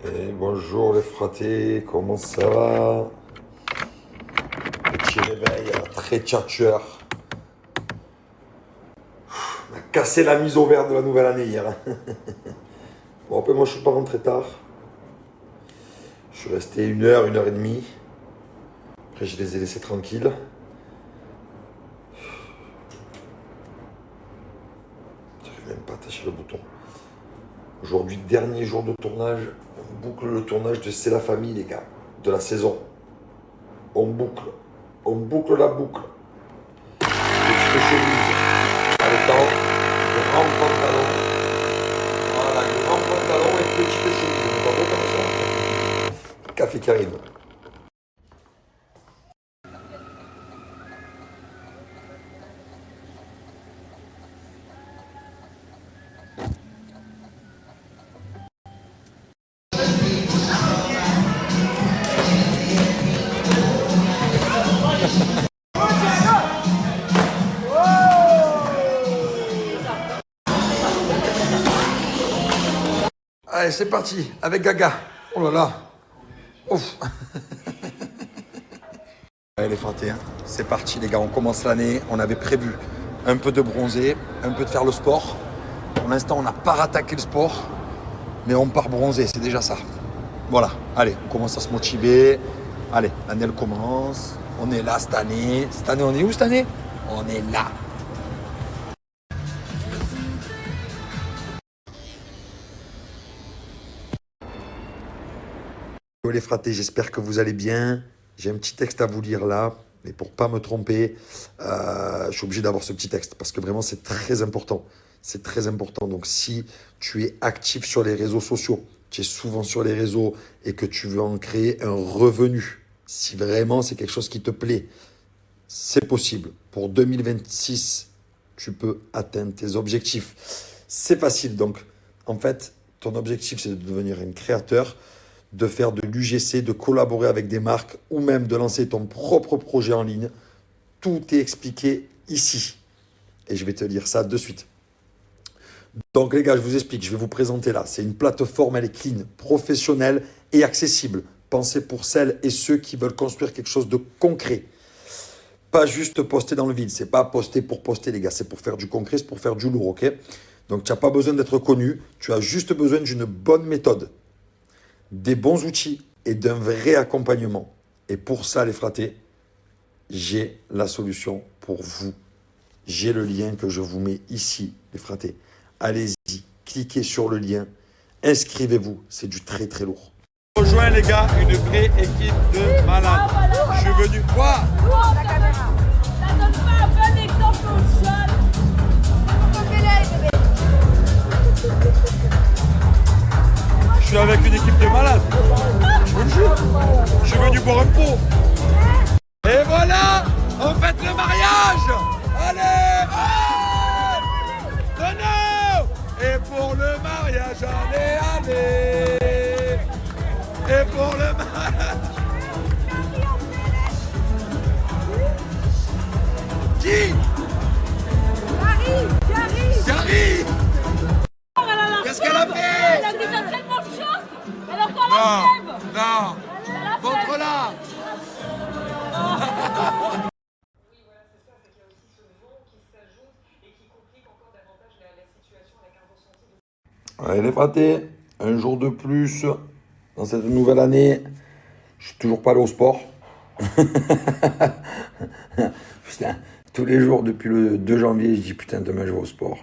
Et bonjour les fratés, comment ça va? Petit réveil très tchatcheur. On a cassé la mise au vert de la nouvelle année hier. Bon, après, moi je suis pas rentré tard. Je suis resté 1 heure et demie. Après, je les ai laissés tranquilles. J'arrive même pas à attacher le bouton. Aujourd'hui, dernier jour de tournage. On boucle le tournage de C'est la famille, les gars, de la saison. On boucle. On boucle la boucle. Petite chemise. Avec grand pantalon. Voilà, grand pantalon et petite chemise. On est pas beau comme ça. Café qui arrive. Allez, c'est parti, avec Gaga. Oh là là. Ouf. Allez les fratés, c'est parti les gars, on commence l'année. On avait prévu un peu de bronzer, un peu de faire le sport. Pour l'instant, on n'a pas rattaqué le sport, mais on part bronzer, c'est déjà ça. Voilà, allez, on commence à se motiver. Allez, l'année elle commence. On est là cette année. Cette année, on est où cette année? On est là. Bonjour les fratés, j'espère que vous allez bien. J'ai un petit texte à vous lire là, mais pour pas me tromper, je suis obligé d'avoir ce petit texte parce que vraiment c'est très important. C'est très important. Donc si tu es actif sur les réseaux sociaux, tu es souvent sur les réseaux et que tu veux en créer un revenu, si vraiment c'est quelque chose qui te plaît, c'est possible. Pour 2026, tu peux atteindre tes objectifs. C'est facile. Donc en fait, ton objectif c'est de devenir un créateur, de faire de l'UGC, de collaborer avec des marques ou même de lancer ton propre projet en ligne. Tout est expliqué ici. Et je vais te lire ça de suite. Donc les gars, je vous explique, je vais vous présenter là. C'est une plateforme, elle est clean, professionnelle et accessible. Pensez pour celles et ceux qui veulent construire quelque chose de concret. Pas juste poster dans le vide. C'est pas poster pour poster les gars, c'est pour faire du concret, c'est pour faire du lourd, ok? Donc tu n'as pas besoin d'être connu, tu as juste besoin d'une bonne méthode, des bons outils et d'un vrai accompagnement. Et pour ça, les fratés, j'ai la solution pour vous. J'ai le lien que je vous mets ici, les fratés. Allez-y, cliquez sur le lien, inscrivez-vous, c'est du très très lourd. Rejoins les gars, une vraie équipe de malades. Je suis venu. Quoi? Ça donne pas un bon exemple aux jeunes. Je suis avec une équipe de malades. Je vous le jure. Je suis venu boire un pot. Et voilà, on fête le mariage. Allez, Renaud. Et pour le mariage, allez, allez. Et pour le mariage. Qui? Gary. Qu'est-ce qu'elle a fait? Elle a déjà tellement de choses. Elle a encore la crève. Non, montre-la. Allez les fratés, un jour de plus dans cette nouvelle année. Je suis toujours pas allé au sport. Putain, tous les jours depuis le 2 janvier, je dis putain demain je vais au sport.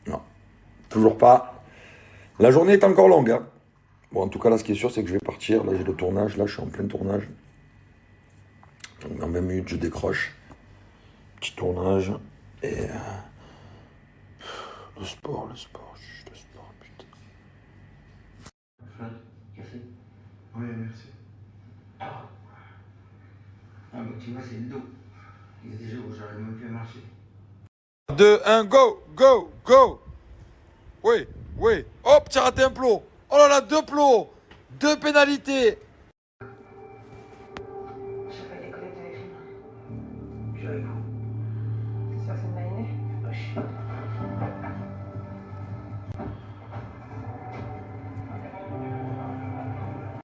Non, toujours pas. La journée est encore longue, hein. Bon, en tout cas, là, ce qui est sûr, c'est que je vais partir. Là, j'ai le tournage. Là, je suis en plein tournage. Donc, dans 20 minutes, je décroche. Petit tournage. Et... le sport, juste le sport, putain. Café? Oui, merci. Ah, bah tu vois, c'est le dos. Il y a des jours où j'arrive même plus à marcher. 2, 1, go, go, go. Oui, oui. Hop, tu as raté un plot. Oh là là, 2 plots. 2 pénalités.